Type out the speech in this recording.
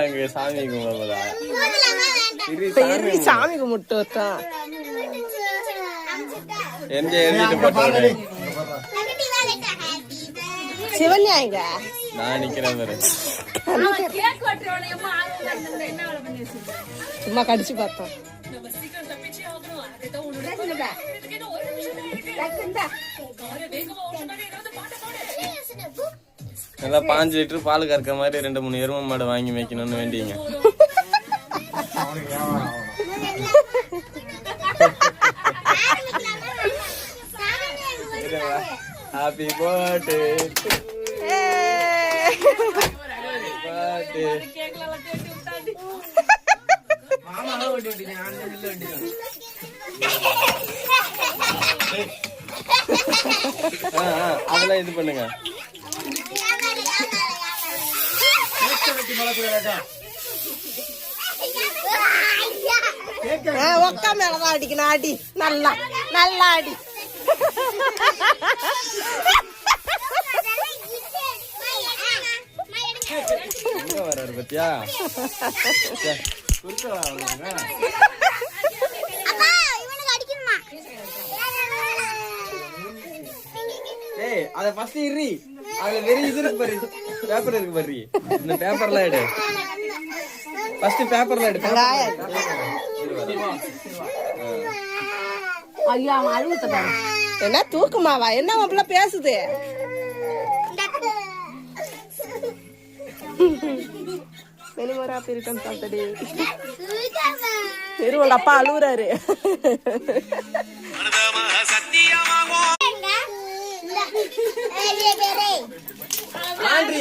அங்க சாமி கும்பிடுறதா சாமி கும்பிட்டு சிவன்யாங்க நான் நிக்கிறேன் பாரு. சும்மா கடிச்சு பார்த்தோம். நல்லா 5 லிட்டர் பால் கறக்க மாதிரி 2-3 எருமை மாடு வாங்கி மேய்க்கணும்னு வேண்டிங்க. ஹாப்பி பர்த்டே அதெல்லாம் இது பண்ணுங்க. ஒக்கா மேலதான் அடிக்கணும். அடி நல்லா நல்லா அடி. வர்றாரு பத்தியா ஏய் அத ஃபர்ஸ்ட் இறி. அதுல வெரி இது இருக்கு பாரு, பேப்பர் இருக்கு பாரு. இந்த பேப்பர்ல எடு ஃபர்ஸ்ட், பேப்பர்ல எடு. ஐயா அழுவுத்த என்ன தூக்குமாவா? என்ன மாப்பிள்ள பேசுது? வெளிமரா பிரிட்டம் சாப்பிட்டடி சரி. உங்க அப்பா அழுவுறாரு. ஆண்ட்ரி